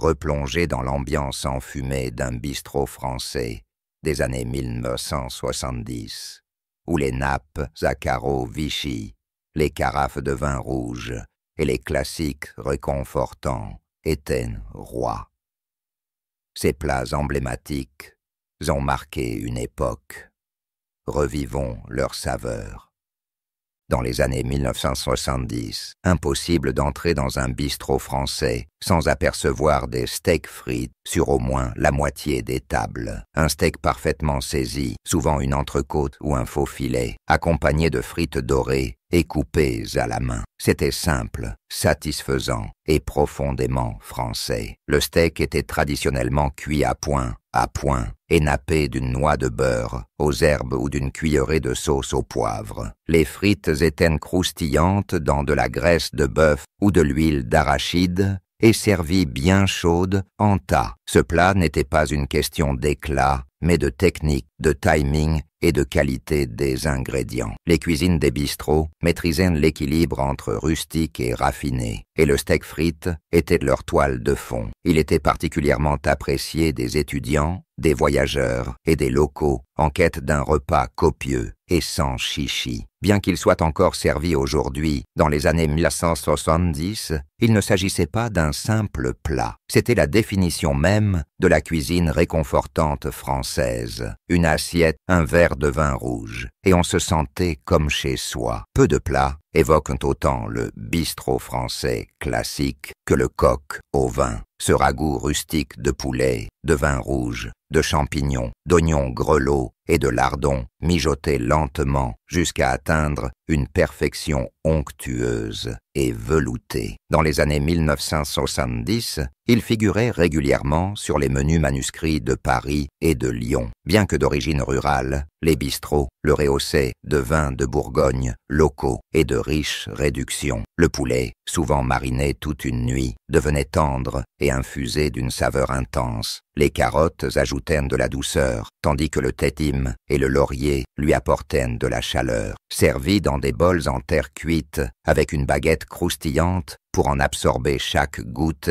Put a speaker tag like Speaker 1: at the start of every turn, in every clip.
Speaker 1: replongé dans l'ambiance enfumée d'un bistrot français des années 1970, où les nappes à carreaux Vichy, les carafes de vin rouge et les classiques réconfortants étaient rois. Ces plats emblématiques ont marqué une époque. Revivons leur saveur. Dans les années 1970, impossible d'entrer dans un bistrot français sans apercevoir des steaks frites sur au moins la moitié des tables. Un steak parfaitement saisi, souvent une entrecôte ou un faux filet, accompagné de frites dorées et coupées à la main. C'était simple, satisfaisant et profondément français. Le steak était traditionnellement cuit à point, et nappé d'une noix de beurre, aux herbes ou d'une cuillerée de sauce au poivre. Les frites étaient croustillantes dans de la graisse de bœuf ou de l'huile d'arachide et servies bien chaudes en tas. Ce plat n'était pas une question d'éclat, mais de technique, de timing et de qualité des ingrédients. Les cuisines des bistrots maîtrisaient l'équilibre entre rustique et raffiné, et le steak frites était leur toile de fond. Il était particulièrement apprécié des étudiants, des voyageurs et des locaux en quête d'un repas copieux et sans chichi. Bien qu'il soit encore servi aujourd'hui, dans les années 1970, il ne s'agissait pas d'un simple plat. C'était la définition même de la cuisine réconfortante française. Une assiette, un verre de vin rouge, et on se sentait comme chez soi. Peu de plats évoquent autant le bistrot français classique que le coq au vin. Ce ragoût rustique de poulet, de vin rouge, de champignons, d'oignons grelots et de lardons mijotés lentement jusqu'à atteindre une perfection onctueuse et veloutée. Dans les années 1970, il figurait régulièrement sur les menus manuscrits de Paris et de Lyon. Bien que d'origine rurale, les bistrots le rehaussaient de vins de Bourgogne locaux et de riches réductions. Le poulet, souvent mariné toute une nuit, devenait tendre et infusé d'une saveur intense. Les carottes ajoutaient de la douceur, tandis que le tétime et le laurier lui apportaient de la chaleur. Servis dans des bols en terre cuite, avec une baguette croustillante, pour en absorber chaque goutte,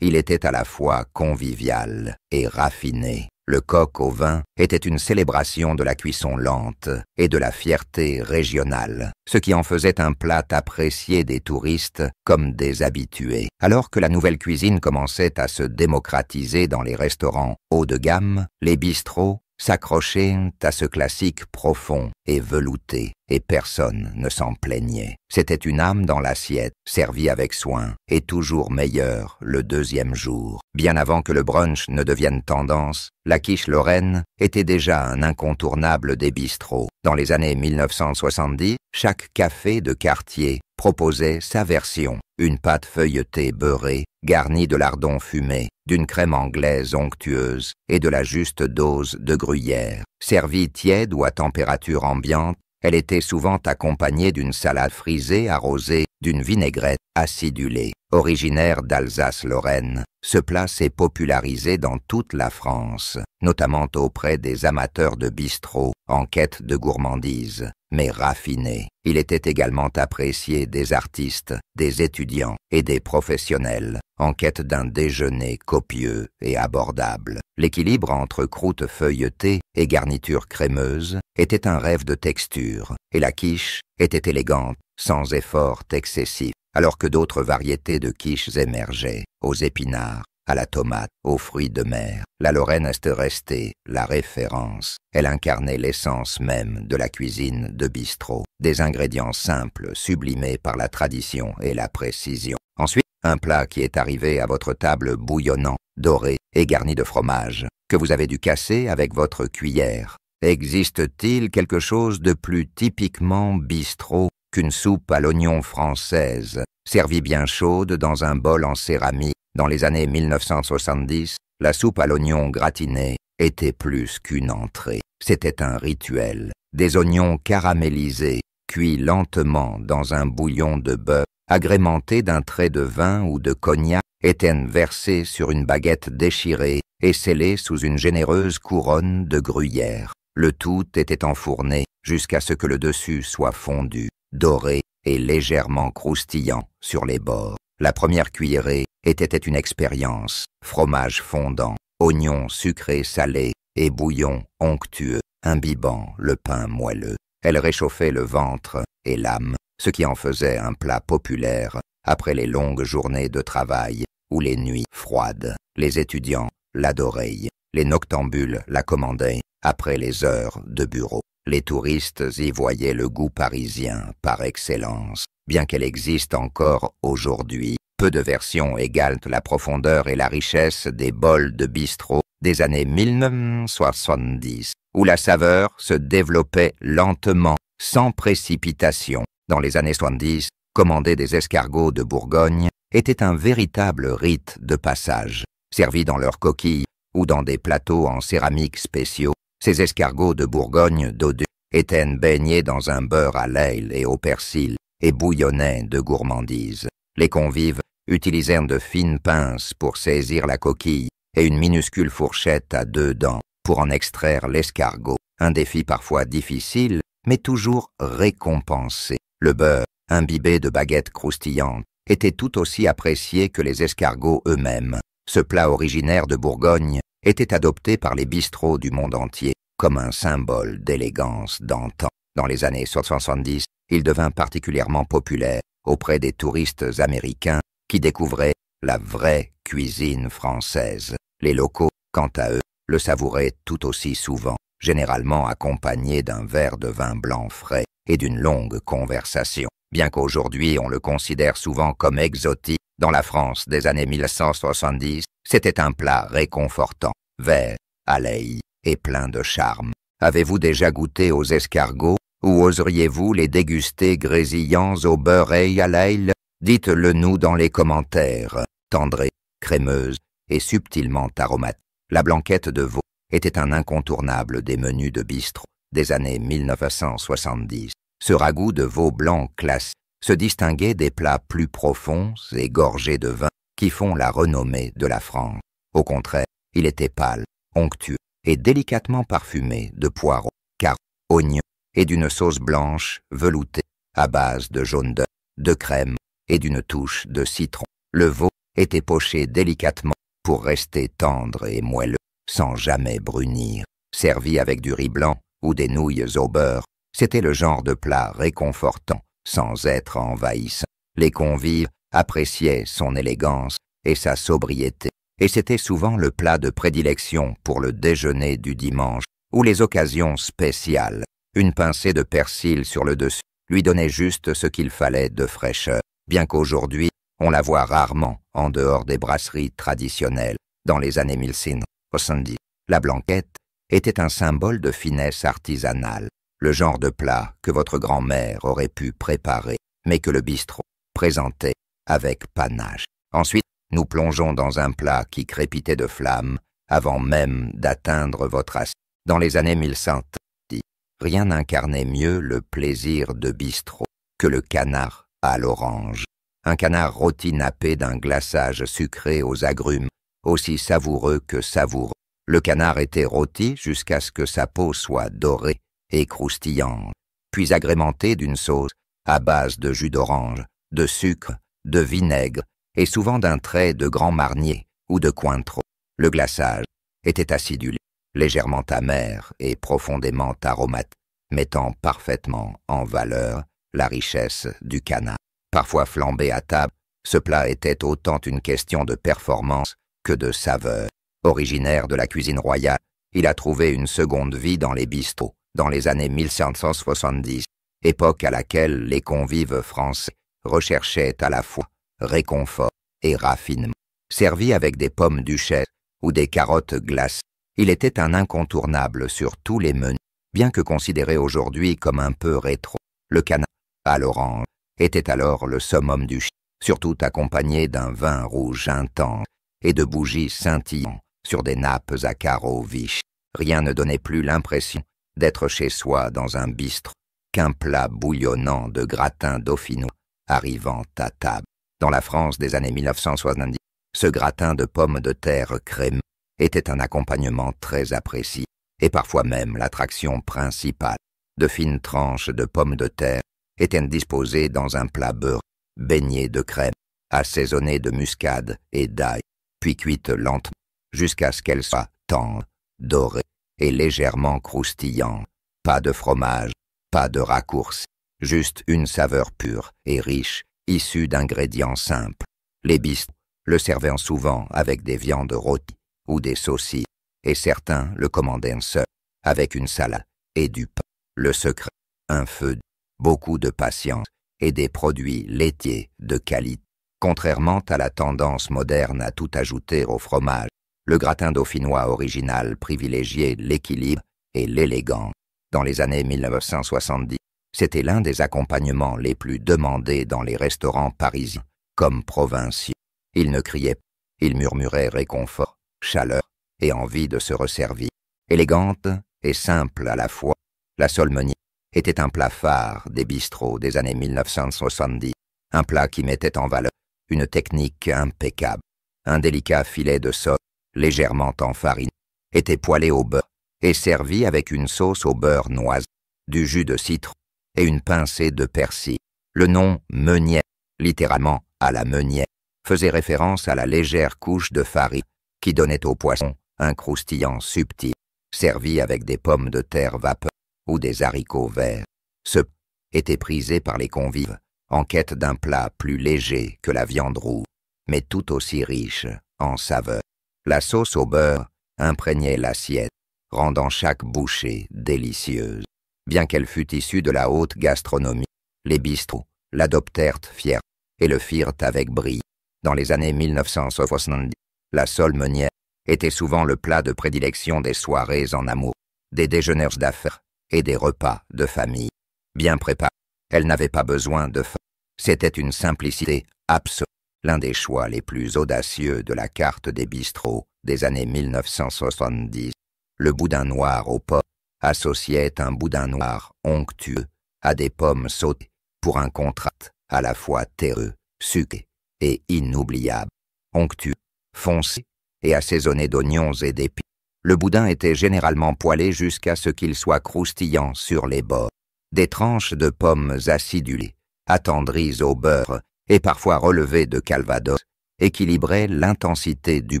Speaker 1: il était à la fois convivial et raffiné. Le coq au vin était une célébration de la cuisson lente et de la fierté régionale, ce qui en faisait un plat apprécié des touristes comme des habitués. Alors que la nouvelle cuisine commençait à se démocratiser dans les restaurants haut de gamme, les bistrots s'accrochaient à ce classique profond et velouté, et personne ne s'en plaignait. C'était une âme dans l'assiette, servie avec soin, et toujours meilleure le deuxième jour. Bien avant que le brunch ne devienne tendance, la quiche lorraine était déjà un incontournable des bistrots. Dans les années 1970, chaque café de quartier proposait sa version. Une pâte feuilletée beurrée, garnie de lardons fumés, d'une crème anglaise onctueuse et de la juste dose de gruyère. Servie tiède ou à température ambiante, elle était souvent accompagnée d'une salade frisée arrosée d'une vinaigrette acidulée. Originaire d'Alsace-Lorraine, ce plat s'est popularisé dans toute la France, notamment auprès des amateurs de bistrot en quête de gourmandise, mais raffiné. Il était également apprécié des artistes, des étudiants et des professionnels en quête d'un déjeuner copieux et abordable. L'équilibre entre croûte feuilletée et garniture crémeuse était un rêve de texture, et la quiche était élégante, sans effort excessif, alors que d'autres variétés de quiches émergeaient, aux épinards, à la tomate, aux fruits de mer. La Lorraine est restée la référence. Elle incarnait l'essence même de la cuisine de bistrot. Des ingrédients simples, sublimés par la tradition et la précision. Ensuite, un plat qui est arrivé à votre table bouillonnant, doré et garni de fromage, que vous avez dû casser avec votre cuillère. Existe-t-il quelque chose de plus typiquement bistrot qu'une soupe à l'oignon française, servie bien chaude dans un bol en céramique? Dans les années 1970, la soupe à l'oignon gratiné était plus qu'une entrée. C'était un rituel. Des oignons caramélisés, cuits lentement dans un bouillon de bœuf, agrémenté d'un trait de vin ou de cognac, étaient versés sur une baguette déchirée et scellés sous une généreuse couronne de gruyère. Le tout était enfourné jusqu'à ce que le dessus soit fondu, doré et légèrement croustillant sur les bords. La première cuillerée était une expérience. Fromage fondant, oignons sucrés salés et bouillon onctueux, imbibant le pain moelleux. Elle réchauffait le ventre et l'âme, ce qui en faisait un plat populaire après les longues journées de travail ou les nuits froides. Les étudiants l'adoraient, les noctambules la commandaient après les heures de bureau. Les touristes y voyaient le goût parisien par excellence. Bien qu'elle existe encore aujourd'hui, peu de versions égalent la profondeur et la richesse des bols de bistrot des années 1970, où la saveur se développait lentement, sans précipitation. Dans les années 70, commander des escargots de Bourgogne était un véritable rite de passage. Servis dans leurs coquilles ou dans des plateaux en céramique spéciaux, ces escargots de Bourgogne dodus étaient baignés dans un beurre à l'ail et au persil et bouillonnaient de gourmandise. Les convives utilisèrent de fines pinces pour saisir la coquille et une minuscule fourchette à 2 dents pour en extraire l'escargot, un défi parfois difficile, mais toujours récompensé. Le beurre, imbibé de baguettes croustillantes, était tout aussi apprécié que les escargots eux-mêmes. Ce plat originaire de Bourgogne était adopté par les bistrots du monde entier comme un symbole d'élégance d'antan. Dans les années 70, il devint particulièrement populaire auprès des touristes américains qui découvraient la vraie cuisine française. Les locaux, quant à eux, le savouraient tout aussi souvent, généralement accompagné d'un verre de vin blanc frais et d'une longue conversation. Bien qu'aujourd'hui on le considère souvent comme exotique, dans la France des années 1970, c'était un plat réconfortant, vert, à l'ail et plein de charme. Avez-vous déjà goûté aux escargots ou oseriez-vous les déguster grésillants au beurre et à l'ail? Dites-le nous dans les commentaires. Tendrée, crémeuse et subtilement aromatique, la blanquette de veau était un incontournable des menus de bistrot des années 1970. Ce ragoût de veau blanc classique se distinguait des plats plus profonds et gorgés de vin qui font la renommée de la France. Au contraire, il était pâle, onctueux et délicatement parfumé de poireaux, carottes, oignons et d'une sauce blanche veloutée à base de jaune d'œuf, de crème et d'une touche de citron. Le veau était poché délicatement pour rester tendre et moelleux, sans jamais brunir. Servi avec du riz blanc ou des nouilles au beurre, c'était le genre de plat réconfortant, sans être envahissant. Les convives appréciaient son élégance et sa sobriété, et c'était souvent le plat de prédilection pour le déjeuner du dimanche ou les occasions spéciales. Une pincée de persil sur le dessus lui donnait juste ce qu'il fallait de fraîcheur, bien qu'aujourd'hui, on la voit rarement en dehors des brasseries traditionnelles. Dans les années 1970, la blanquette était un symbole de finesse artisanale, le genre de plat que votre grand-mère aurait pu préparer, mais que le bistrot présentait avec panache. Ensuite, nous plongeons dans un plat qui crépitait de flammes avant même d'atteindre votre assiette. Dans les années 1110, rien n'incarnait mieux le plaisir de bistrot que le canard à l'orange. Un canard rôti nappé d'un glaçage sucré aux agrumes, aussi savoureux que savoureux. Le canard était rôti jusqu'à ce que sa peau soit dorée et croustillante, puis agrémentée d'une sauce à base de jus d'orange, de sucre, de vinaigre et souvent d'un trait de grand marnier ou de cointreau. Le glaçage était acidulé, légèrement amer et profondément aromatique, mettant parfaitement en valeur la richesse du canard. Parfois flambé à table, ce plat était autant une question de performance que de saveur. Originaire de la cuisine royale, il a trouvé une seconde vie dans les bistrots dans les années 1570, époque à laquelle les convives français recherchaient à la fois réconfort et raffinement. Servi avec des pommes duchesses ou des carottes glacées, il était un incontournable sur tous les menus, bien que considéré aujourd'hui comme un peu rétro. Le canard à l'orange était alors le summum du chic, surtout accompagné d'un vin rouge intense et de bougies scintillantes sur des nappes à carreaux Vichy. Rien ne donnait plus l'impression d'être chez soi dans un bistrot qu'un plat bouillonnant de gratin dauphinois arrivant à table. Dans la France des années 1970, ce gratin de pommes de terre crémeux était un accompagnement très apprécié et parfois même l'attraction principale. De fines tranches de pommes de terre étaient disposées dans un plat beurré, baigné de crème assaisonnée de muscade et d'ail, puis cuite lentement, jusqu'à ce qu'elle soit tendre, dorée et légèrement croustillante. Pas de fromage, pas de raccourci, juste une saveur pure et riche, issue d'ingrédients simples. Les bistrots le servaient souvent avec des viandes rôties ou des saucisses, et certains le commandaient seul, avec une salade et du pain. Le secret, un feu, beaucoup de patience et des produits laitiers de qualité. Contrairement à la tendance moderne à tout ajouter au fromage, le gratin dauphinois original privilégiait l'équilibre et l'élégance. Dans les années 1970, c'était l'un des accompagnements les plus demandés dans les restaurants parisiens, comme provinciaux. Il ne criait pas, il murmurait réconfort, chaleur et envie de se resservir. Élégante et simple à la fois, la solmenière était un plat phare des bistrots des années 1970, un plat qui mettait en valeur une technique impeccable. Un délicat filet de sauce, légèrement enfariné, était poêlé au beurre et servi avec une sauce au beurre noisette, du jus de citron et une pincée de persil. Le nom meunière, littéralement à la meunière, faisait référence à la légère couche de farine qui donnait au poisson un croustillant subtil, servi avec des pommes de terre vapeur ou des haricots verts. Ce plat était prisé par les convives en quête d'un plat plus léger que la viande rouge, mais tout aussi riche en saveur. La sauce au beurre imprégnait l'assiette, rendant chaque bouchée délicieuse. Bien qu'elle fût issue de la haute gastronomie, les bistrots l'adoptèrent fièrement et le firent avec brio. Dans les années 1970, la solmenière était souvent le plat de prédilection des soirées en amour, des déjeuners d'affaires et des repas de famille. Bien préparée, elle n'avait pas besoin de fin. C'était une simplicité absolue, l'un des choix les plus audacieux de la carte des bistrots des années 1970. Le boudin noir aux pommes associait un boudin noir onctueux à des pommes sautées pour un contraste à la fois terreux, sucré et inoubliable. Onctueux, foncé et assaisonné d'oignons et d'épices, le boudin était généralement poêlé jusqu'à ce qu'il soit croustillant sur les bords. Des tranches de pommes acidulées, attendries au beurre et parfois relevées de calvados, équilibraient l'intensité du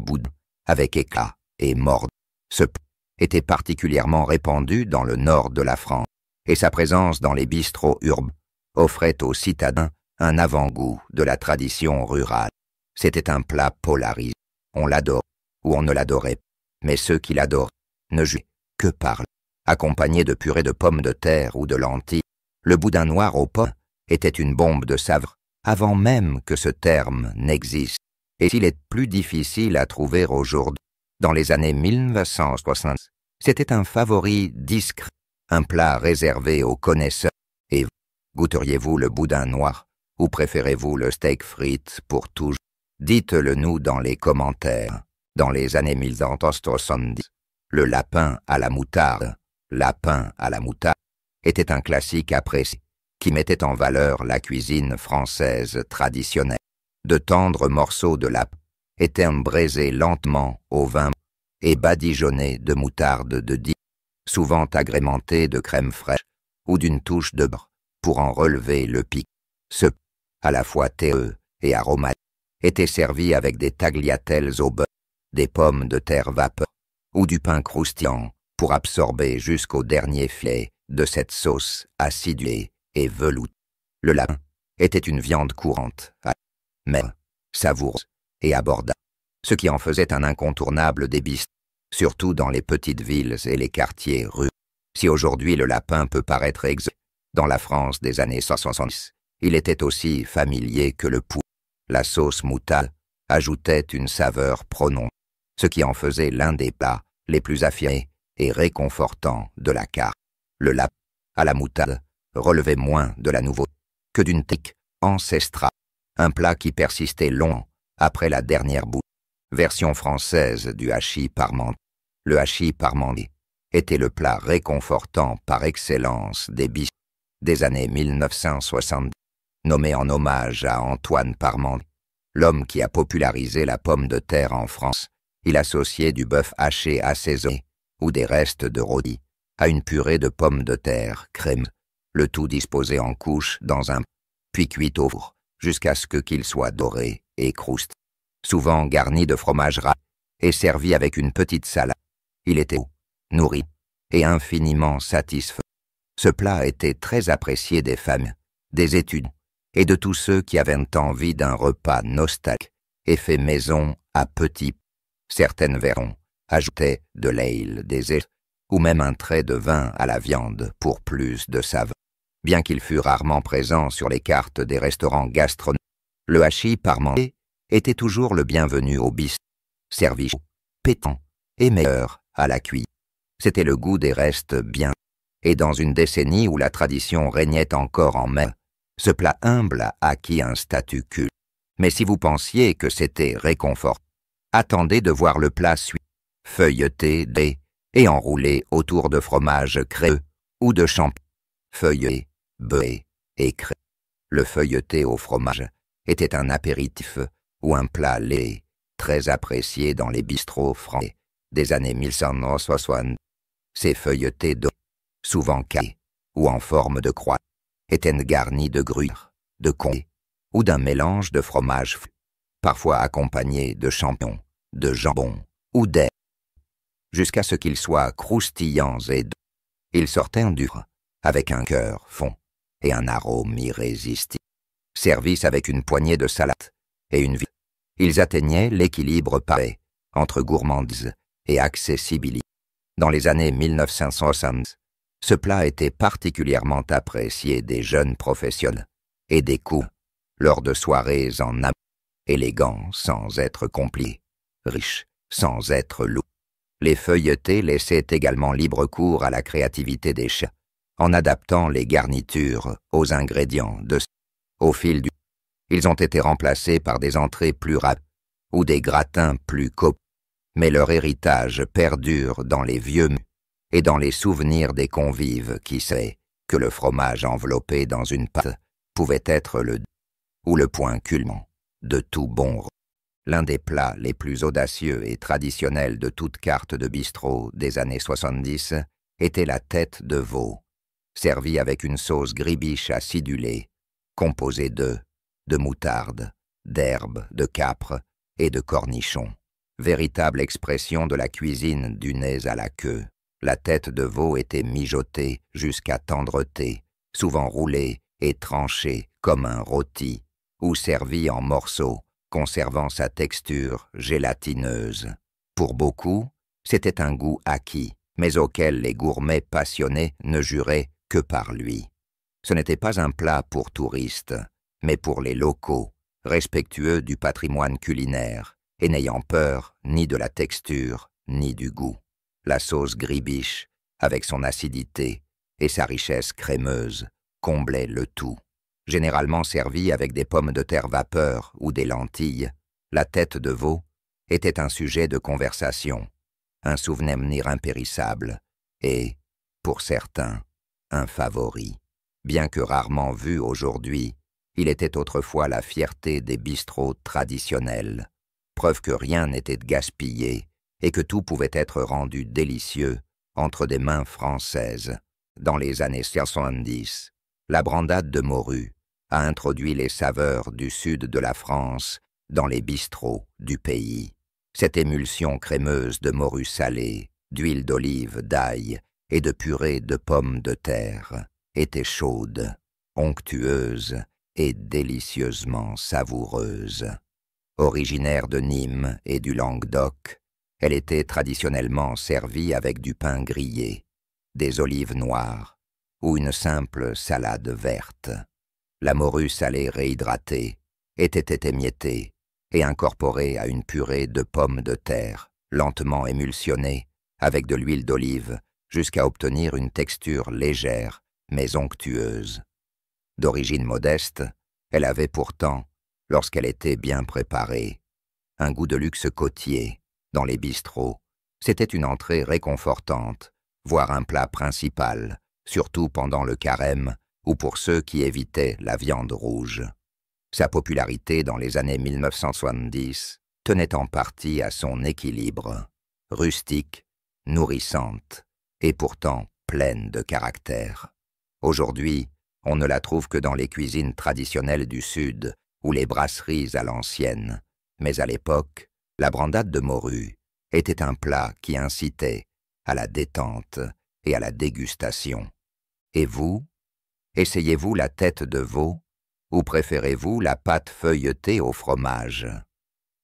Speaker 1: boudin avec éclat et mordant. Ce plat était particulièrement répandu dans le nord de la France, et sa présence dans les bistrots urbains offrait aux citadins un avant-goût de la tradition rurale. C'était un plat polarisé. On l'adorait ou on ne l'adorait pas, mais ceux qui l'adoraient ne jugeaient que par accompagné de purée de pommes de terre ou de lentilles. Le boudin noir aux pommes était une bombe de saveur avant même que ce terme n'existe. Et s'il est plus difficile à trouver aujourd'hui, dans les années 1960, c'était un favori discret, un plat réservé aux connaisseurs. Et vous, goûteriez-vous le boudin noir ou préférez-vous le steak frites pour toujours? Dites-le nous dans les commentaires. Dans les années 1970, le lapin à la moutarde, était un classique apprécié qui mettait en valeur la cuisine française traditionnelle. De tendres morceaux de lapin étaient braisés lentement au vin et badigeonnés de moutarde de Die, souvent agrémentés de crème fraîche ou d'une touche de beurre pour en relever le pic. Ce plat, à la fois terreux et aromatique, était servi avec des tagliatelles au beurre, des pommes de terre vapeur ou du pain croustillant pour absorber jusqu'au dernier filet de cette sauce acidulée et veloutée. Le lapin était une viande courante, mais savoureuse et abordable, ce qui en faisait un incontournable des bistrots, surtout dans les petites villes et les quartiers ruraux. Si aujourd'hui le lapin peut paraître exotique, dans la France des années 70, il était aussi familier que le poulet. La sauce moutarde ajoutait une saveur prononcée, ce qui en faisait l'un des plats les plus affirmés et réconfortants de la carte. Le lapin à la moutarde relevait moins de la nouveauté que d'une technique ancestrale, un plat qui persistait longtemps après la dernière bouche. Version française du hachis parmentier. Le hachis parmentier était le plat réconfortant par excellence des bistrots des années 1970, nommé en hommage à Antoine Parmentier, l'homme qui a popularisé la pomme de terre en France. Il associait du bœuf haché assaisonné ou des restes de rôti à une purée de pommes de terre crémeuse, le tout disposé en couches dans un puis cuit au four jusqu'à ce qu'il soit doré et croustillant, souvent garni de fromage ras et servi avec une petite salade. Il était nourri et infiniment satisfaisant. Ce plat était très apprécié des femmes, des étudiants et de tous ceux qui avaient envie d'un repas nostalgique et fait maison à petits. Certaines verront ajoutaient de l'ail, des œufs ou même un trait de vin à la viande pour plus de saveur. Bien qu'il fût rarement présent sur les cartes des restaurants gastronomiques, le hachis parmentier était toujours le bienvenu au bistrot, servi chaud, pétant et meilleur à la cuillère. C'était le goût des restes bien. Et dans une décennie où la tradition régnait encore en mer, ce plat humble a acquis un statut culte. Mais si vous pensiez que c'était réconfortant, attendez de voir le plat suivant, feuilleté et enroulé autour de fromage crémeux ou de champignons, feuilleté, beurré et crémeux. Le feuilleté au fromage était un apéritif ou un plat laiteux très apprécié dans les bistrots français des années 1160. Ces feuilletés dorés, souvent carrés ou en forme de croix, étaient garnis de gruyère, de condé ou d'un mélange de fromage frit, parfois accompagné de champignons, de jambon ou d'ailes, jusqu'à ce qu'ils soient croustillants et doux. Ils sortaient du four avec un cœur fond et un arôme irrésistible. Servis avec une poignée de salade et une vie, ils atteignaient l'équilibre parfait entre gourmandise et accessibilité. Dans les années 1960, ce plat était particulièrement apprécié des jeunes professionnels et des couples lors de soirées en amont, élégants sans être compliqués, riches sans être lourds. Les feuilletés laissaient également libre cours à la créativité des chefs, en adaptant les garnitures aux ingrédients au fil du temps. Ils ont été remplacés par des entrées plus rapides ou des gratins plus copieux, mais leur héritage perdure dans les vieux menus et dans les souvenirs des convives qui savaient que le fromage enveloppé dans une pâte pouvait être le ou le point culminant de tout bon repas. L'un des plats les plus audacieux et traditionnels de toute carte de bistrot des années 70 était la tête de veau, servie avec une sauce gribiche acidulée, composée de moutarde, d'herbes, de capre et de cornichons. Véritable expression de la cuisine du nez à la queue, la tête de veau était mijotée jusqu'à tendreté, souvent roulée et tranchée comme un rôti, ou servie en morceaux, conservant sa texture gélatineuse. Pour beaucoup, c'était un goût acquis, mais auquel les gourmets passionnés ne juraient que par lui. Ce n'était pas un plat pour touristes, mais pour les locaux, respectueux du patrimoine culinaire, et n'ayant peur ni de la texture, ni du goût. La sauce gribiche, avec son acidité et sa richesse crémeuse, comblait le tout. Généralement servie avec des pommes de terre vapeur ou des lentilles, la tête de veau était un sujet de conversation, un souvenir impérissable et, pour certains, un favori. Bien que rarement vu aujourd'hui, il était autrefois la fierté des bistrots traditionnels, preuve que rien n'était gaspillé et que tout pouvait être rendu délicieux entre des mains françaises. Dans les années 70, la brandade de morue a introduit les saveurs du sud de la France dans les bistrots du pays. Cette émulsion crémeuse de morue salée, d'huile d'olive, d'ail et de purée de pommes de terre était chaude, onctueuse et délicieusement savoureuse. Originaire de Nîmes et du Languedoc, elle était traditionnellement servie avec du pain grillé, des olives noires ou une simple salade verte. La morue salée réhydratée était émiettée et incorporée à une purée de pommes de terre, lentement émulsionnée avec de l'huile d'olive jusqu'à obtenir une texture légère mais onctueuse. D'origine modeste, elle avait pourtant, lorsqu'elle était bien préparée, un goût de luxe côtier. Dans les bistrots, c'était une entrée réconfortante, voire un plat principal, surtout pendant le carême ou pour ceux qui évitaient la viande rouge. Sa popularité dans les années 1970 tenait en partie à son équilibre, rustique, nourrissante et pourtant pleine de caractère. Aujourd'hui, on ne la trouve que dans les cuisines traditionnelles du Sud ou les brasseries à l'ancienne, mais à l'époque, la brandade de morue était un plat qui incitait à la détente et à la dégustation. Et vous, essayez-vous la tête de veau ou préférez-vous la pâte feuilletée au fromage?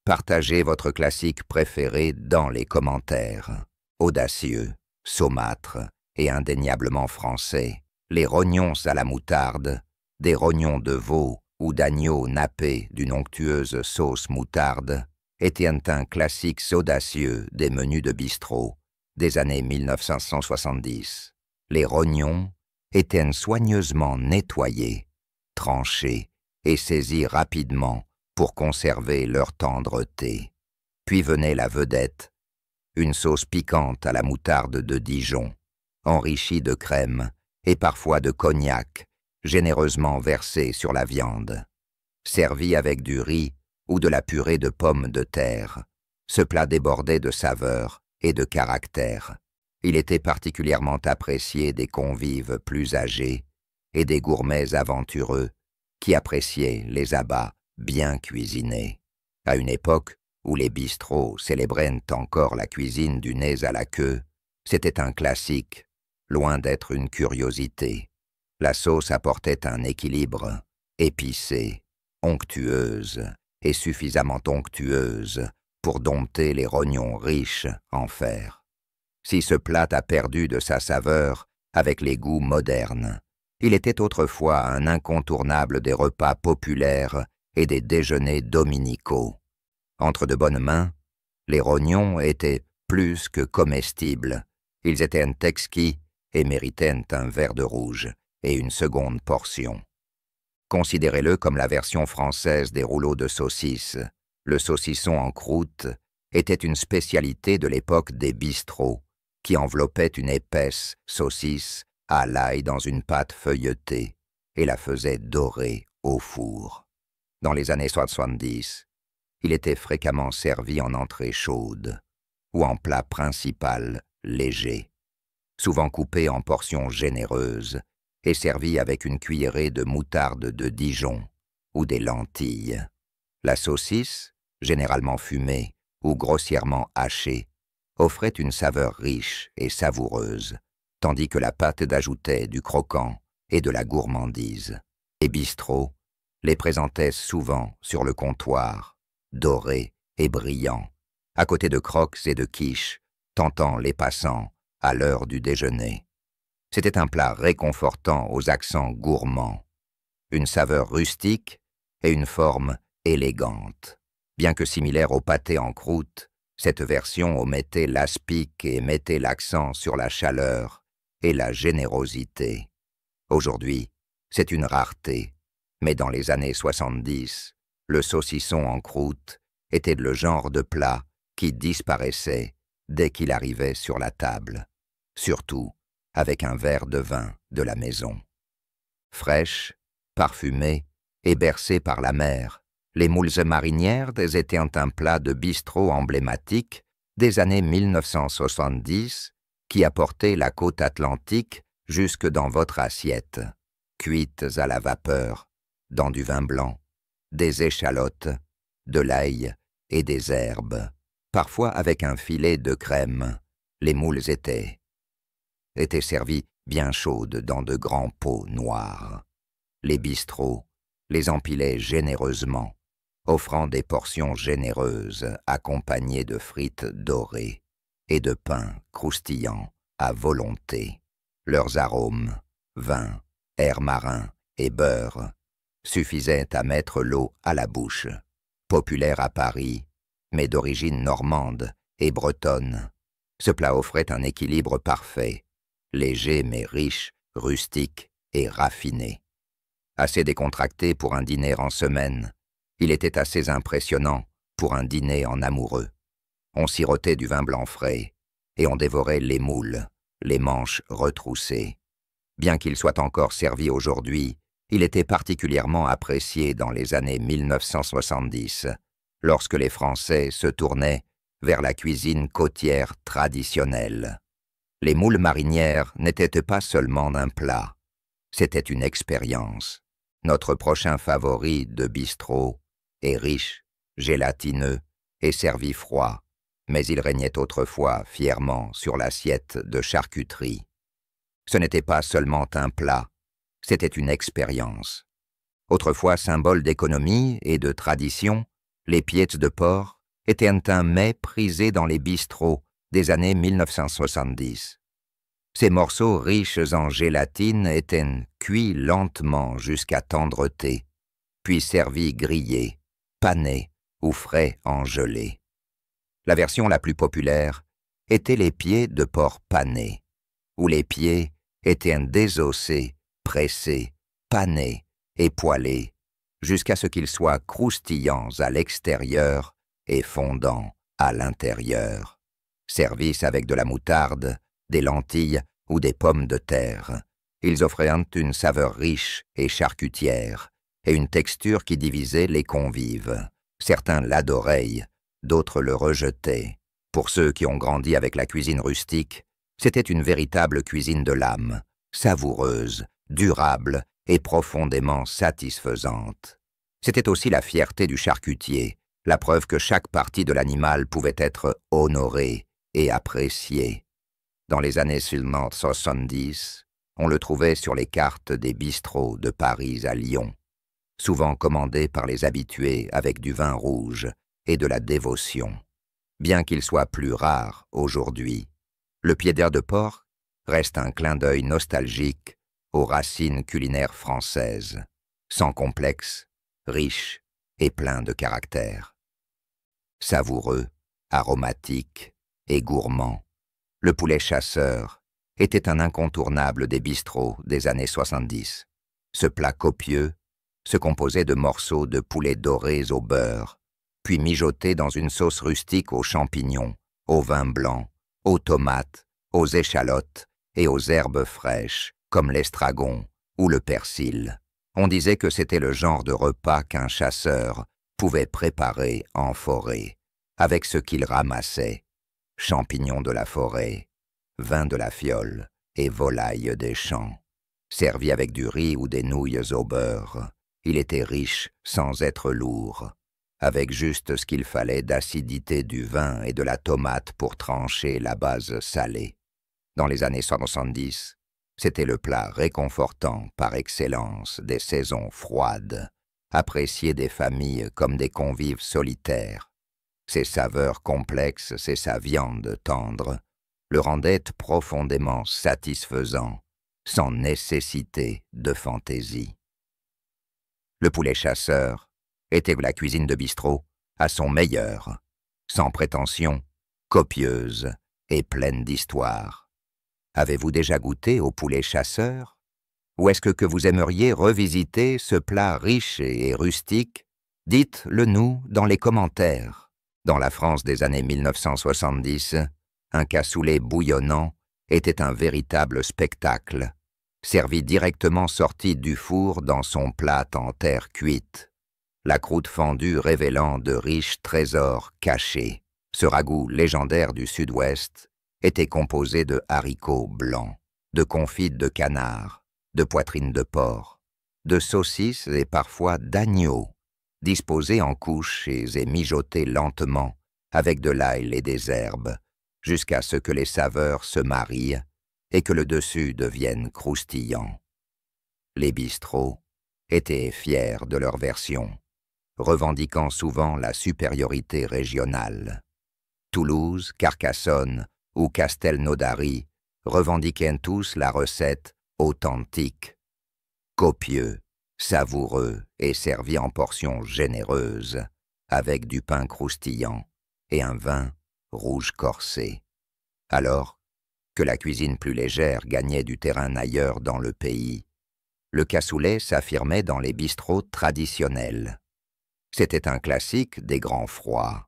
Speaker 1: Partagez votre classique préféré dans les commentaires. Audacieux, saumâtre et indéniablement français, les rognons à la moutarde, des rognons de veau ou d'agneau nappés d'une onctueuse sauce moutarde, étaient un classique audacieux des menus de bistrot des années 1970. Les rognons étaient soigneusement nettoyés, tranchés et saisis rapidement pour conserver leur tendreté. Puis venait la vedette, une sauce piquante à la moutarde de Dijon, enrichie de crème et parfois de cognac, généreusement versée sur la viande. Servi avec du riz ou de la purée de pommes de terre, ce plat débordait de saveur et de caractère. Il était particulièrement apprécié des convives plus âgés et des gourmets aventureux qui appréciaient les abats bien cuisinés. À une époque où les bistrots célébraient encore la cuisine du nez à la queue, c'était un classique, loin d'être une curiosité. La sauce apportait un équilibre, épicée, onctueuse et suffisamment onctueuse pour dompter les rognons riches en fer. Si ce plat a perdu de sa saveur avec les goûts modernes, il était autrefois un incontournable des repas populaires et des déjeuners dominicaux. Entre de bonnes mains, les rognons étaient plus que comestibles. Ils étaient exquis et méritaient un verre de rouge et une seconde portion. Considérez-le comme la version française des rouleaux de saucisses. Le saucisson en croûte était une spécialité de l'époque des bistrots, qui enveloppait une épaisse saucisse à l'ail dans une pâte feuilletée et la faisait dorer au four. Dans les années 70, il était fréquemment servi en entrée chaude ou en plat principal léger, souvent coupé en portions généreuses et servi avec une cuillerée de moutarde de Dijon ou des lentilles. La saucisse, généralement fumée ou grossièrement hachée, offrait une saveur riche et savoureuse, tandis que la pâte ajoutait du croquant et de la gourmandise. Les bistrots les présentaient souvent sur le comptoir, dorés et brillants, à côté de croques et de quiches, tentant les passants à l'heure du déjeuner. C'était un plat réconfortant aux accents gourmands, une saveur rustique et une forme élégante. Bien que similaire au pâté en croûte, cette version omettait l'aspic et mettait l'accent sur la chaleur et la générosité. Aujourd'hui, c'est une rareté, mais dans les années 70, le saucisson en croûte était le genre de plat qui disparaissait dès qu'il arrivait sur la table, surtout avec un verre de vin de la maison. Fraîche, parfumée et bercée par la mer, les moules marinières étaient un plat de bistrot emblématique des années 1970 qui apportait la côte atlantique jusque dans votre assiette, cuites à la vapeur, dans du vin blanc, des échalotes, de l'ail et des herbes, parfois avec un filet de crème. Les moules étaient servis bien chaudes dans de grands pots noirs. Les bistrots les empilaient généreusement, offrant des portions généreuses accompagnées de frites dorées et de pain croustillant à volonté. Leurs arômes, vin, air marin et beurre, suffisaient à mettre l'eau à la bouche. Populaire à Paris, mais d'origine normande et bretonne, ce plat offrait un équilibre parfait, léger mais riche, rustique et raffiné. Assez décontracté pour un dîner en semaine, il était assez impressionnant pour un dîner en amoureux. On sirotait du vin blanc frais et on dévorait les moules, les manches retroussées. Bien qu'il soit encore servi aujourd'hui, il était particulièrement apprécié dans les années 1970, lorsque les Français se tournaient vers la cuisine côtière traditionnelle. Les moules marinières n'étaient pas seulement un plat, c'était une expérience. Notre prochain favori de bistrot est riche, gélatineux et servi froid, mais il régnait autrefois fièrement sur l'assiette de charcuterie. Ce n'était pas seulement un plat, c'était une expérience. Autrefois symbole d'économie et de tradition, les pieds de porc étaient un mets prisé dans les bistrots des années 1970. Ces morceaux riches en gélatine étaient cuits lentement jusqu'à tendreté, puis servis grillés, panés ou frais en gelée. La version la plus populaire était les pieds de porc panés, où les pieds étaient désossés, pressés, panés et poêlés, jusqu'à ce qu'ils soient croustillants à l'extérieur et fondants à l'intérieur. Servis avec de la moutarde, des lentilles ou des pommes de terre. Ils offraient une saveur riche et charcutière, et une texture qui divisait les convives. Certains l'adoraient, d'autres le rejetaient. Pour ceux qui ont grandi avec la cuisine rustique, c'était une véritable cuisine de l'âme, savoureuse, durable et profondément satisfaisante. C'était aussi la fierté du charcutier, la preuve que chaque partie de l'animal pouvait être honorée et appréciée. Dans les années seulement 70, on le trouvait sur les cartes des bistrots de Paris à Lyon, souvent commandé par les habitués avec du vin rouge et de la dévotion. Bien qu'il soit plus rare aujourd'hui, le pied-d'air de porc reste un clin d'œil nostalgique aux racines culinaires françaises, sans complexe, riche et plein de caractère. Savoureux, aromatique et gourmand, le poulet chasseur était un incontournable des bistrots des années 70. Ce plat copieux se composait de morceaux de poulet dorés au beurre, puis mijotés dans une sauce rustique aux champignons, au vin blanc, aux tomates, aux échalotes et aux herbes fraîches, comme l'estragon ou le persil. On disait que c'était le genre de repas qu'un chasseur pouvait préparer en forêt, avec ce qu'il ramassait: champignons de la forêt, vin de la fiole et volailles des champs. Servi avec du riz ou des nouilles au beurre, il était riche sans être lourd, avec juste ce qu'il fallait d'acidité du vin et de la tomate pour trancher la base salée. Dans les années 70, c'était le plat réconfortant par excellence des saisons froides, apprécié des familles comme des convives solitaires. Ses saveurs complexes et sa viande tendre le rendaient profondément satisfaisant, sans nécessité de fantaisie. Le poulet chasseur était la cuisine de bistrot à son meilleur, sans prétention, copieuse et pleine d'histoire. Avez-vous déjà goûté au poulet chasseur? Ou est-ce que vous aimeriez revisiter ce plat riche et rustique? Dites-le nous dans les commentaires. Dans la France des années 1970, un cassoulet bouillonnant était un véritable spectacle, servi directement sorti du four dans son plat en terre cuite, la croûte fendue révélant de riches trésors cachés. Ce ragoût légendaire du Sud-Ouest était composé de haricots blancs, de confites de canard, de poitrine de porc, de saucisses et parfois d'agneau, disposés en couches et mijotés lentement avec de l'ail et des herbes, jusqu'à ce que les saveurs se marient et que le dessus devienne croustillant. Les bistrots étaient fiers de leur version, revendiquant souvent la supériorité régionale. Toulouse, Carcassonne ou Castelnaudary revendiquaient tous la recette authentique, copieux, savoureux et servi en portions généreuses, avec du pain croustillant et un vin rouge corsé. Alors que la cuisine plus légère gagnait du terrain ailleurs dans le pays, le cassoulet s'affirmait dans les bistrots traditionnels. C'était un classique des grands froids,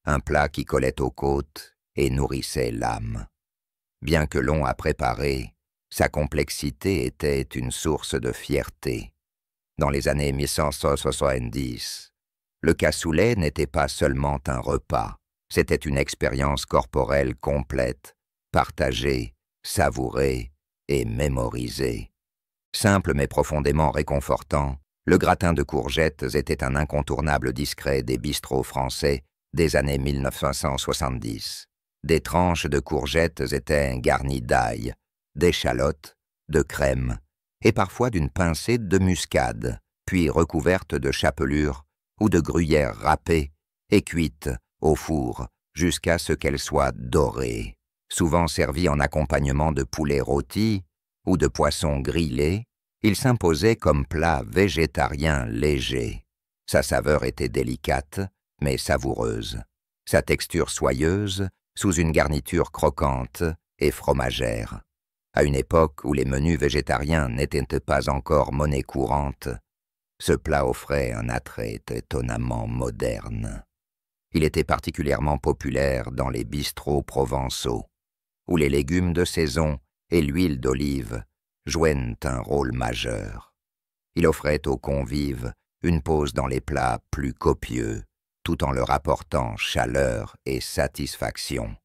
Speaker 1: un plat qui collait aux côtes et nourrissait l'âme. Bien que long à préparer, sa complexité était une source de fierté. Dans les années 1970, le cassoulet n'était pas seulement un repas, c'était une expérience corporelle complète, partagée, savourée et mémorisée. Simple mais profondément réconfortant, Le gratin de courgettes était un incontournable discret des bistrots français des années 1970. Des tranches de courgettes étaient garnies d'ail, d'échalotes, de crème et parfois d'une pincée de muscade, puis recouvertes de chapelure ou de gruyère râpée et cuites au four jusqu'à ce qu'elles soient dorées, souvent servies en accompagnement de poulet rôti ou de poisson grillé. Il s'imposait comme plat végétarien léger. Sa saveur était délicate, mais savoureuse. Sa texture soyeuse, sous une garniture croquante et fromagère. À une époque où les menus végétariens n'étaient pas encore monnaie courante, ce plat offrait un attrait étonnamment moderne. Il était particulièrement populaire dans les bistrots provençaux, où les légumes de saison et l'huile d'olive jouaient un rôle majeur. Il offrait aux convives une pause dans les plats plus copieux, tout en leur apportant chaleur et satisfaction.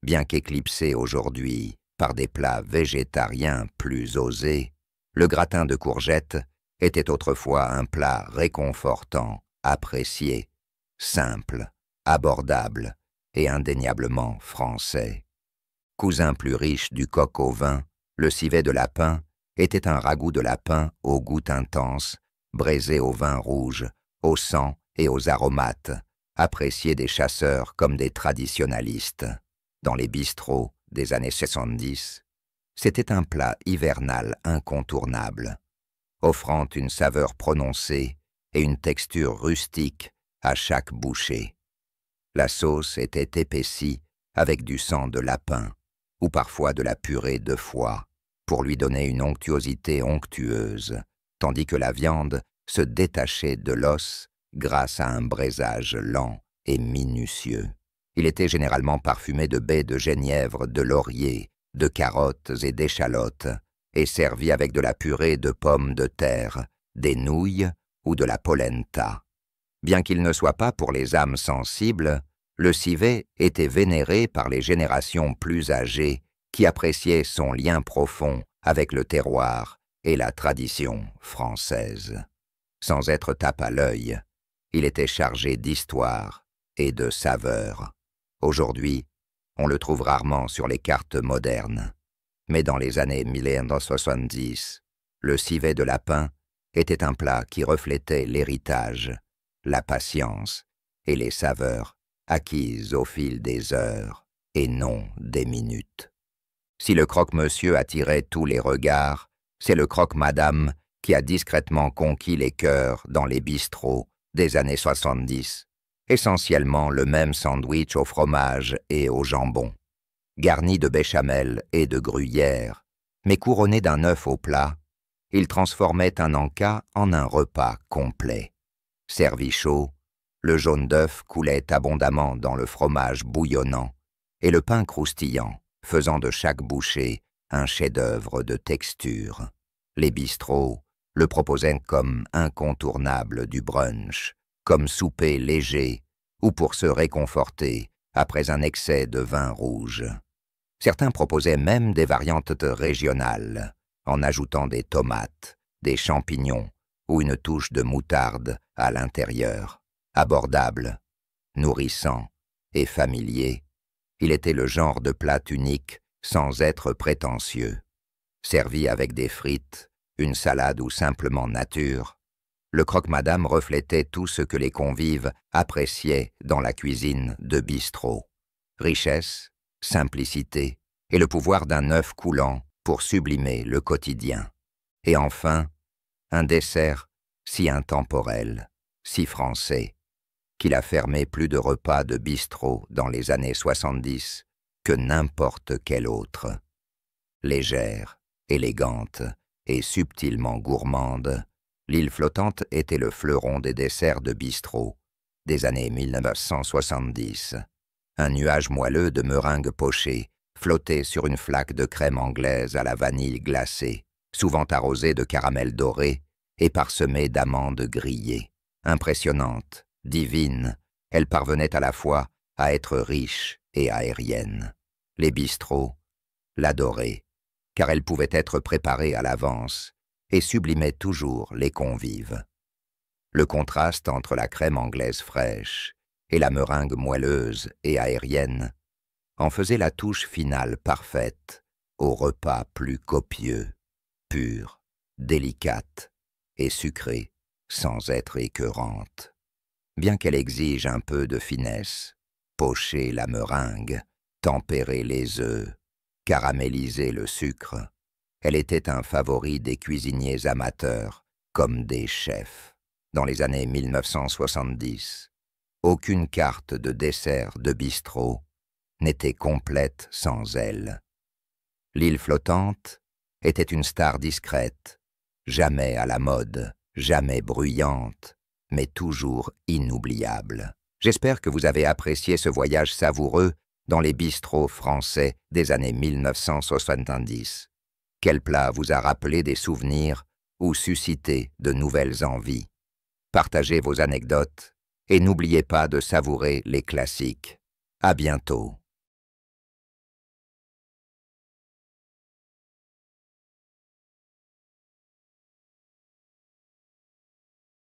Speaker 1: Bien qu'éclipsé aujourd'hui par des plats végétariens plus osés, le gratin de courgettes était autrefois un plat réconfortant, apprécié, simple, abordable et indéniablement français. Cousin plus riche du coq au vin, le civet de lapin était un ragoût de lapin au goût intense, braisé au vin rouge, au sang et aux aromates, apprécié des chasseurs comme des traditionalistes. Dans les bistrots des années 70, c'était un plat hivernal incontournable, offrant une saveur prononcée et une texture rustique à chaque bouchée. La sauce était épaissie avec du sang de lapin ou parfois de la purée de foie pour lui donner une onctuosité onctueuse, tandis que la viande se détachait de l'os grâce à un braisage lent et minutieux. Il était généralement parfumé de baies de genièvre, de laurier, de carottes et d'échalotes, et servi avec de la purée de pommes de terre, des nouilles ou de la polenta. Bien qu'il ne soit pas pour les âmes sensibles, le civet était vénéré par les générations plus âgées qui appréciaient son lien profond avec le terroir et la tradition française. Sans être tape à l'œil, il était chargé d'histoire et de saveur. Aujourd'hui, on le trouve rarement sur les cartes modernes. Mais dans les années 1970, le civet de lapin était un plat qui reflétait l'héritage, la patience et les saveurs acquises au fil des heures et non des minutes. Si le croque-monsieur attirait tous les regards, c'est le croque-madame qui a discrètement conquis les cœurs dans les bistrots des années 70, essentiellement le même sandwich au fromage et au jambon, garni de béchamel et de gruyère, mais couronné d'un œuf au plat, il transformait un encas en un repas complet. Servi chaud, le jaune d'œuf coulait abondamment dans le fromage bouillonnant et le pain croustillant, faisant de chaque bouchée un chef-d'œuvre de texture. Les bistrots le proposaient comme incontournable du brunch, comme souper léger ou pour se réconforter après un excès de vin rouge. Certains proposaient même des variantes régionales, en ajoutant des tomates, des champignons ou une touche de moutarde à l'intérieur. Abordable, nourrissant et familier, il était le genre de plat unique sans être prétentieux. Servi avec des frites, une salade ou simplement nature, le croque-madame reflétait tout ce que les convives appréciaient dans la cuisine de bistrot. Richesse, simplicité et le pouvoir d'un œuf coulant pour sublimer le quotidien. Et enfin, un dessert si intemporel, si français, qu'il a fermé plus de repas de bistrot dans les années 70 que n'importe quel autre. Légère, élégante et subtilement gourmande, l'île flottante était le fleuron des desserts de bistrot des années 1970. Un nuage moelleux de meringues pochées flottait sur une flaque de crème anglaise à la vanille glacée, souvent arrosée de caramel doré et parsemée d'amandes grillées. Impressionnante, divine, elle parvenait à la fois à être riche et aérienne. Les bistrots l'adoraient, car elle pouvait être préparée à l'avance et sublimait toujours les convives. Le contraste entre la crème anglaise fraîche et la meringue moelleuse et aérienne en faisait la touche finale parfaite au repas plus copieux, pur, délicate et sucrée sans être écœurante. Bien qu'elle exige un peu de finesse, pocher la meringue, tempérer les œufs, caraméliser le sucre, elle était un favori des cuisiniers amateurs comme des chefs. Dans les années 1970, aucune carte de dessert de bistrot n'était complète sans elle. L'île flottante était une star discrète, jamais à la mode, jamais bruyante, mais toujours inoubliable. J'espère que vous avez apprécié ce voyage savoureux dans les bistrots français des années 1970. Quel plat vous a rappelé des souvenirs ou suscité de nouvelles envies? Partagez vos anecdotes et n'oubliez pas de savourer les classiques. À bientôt.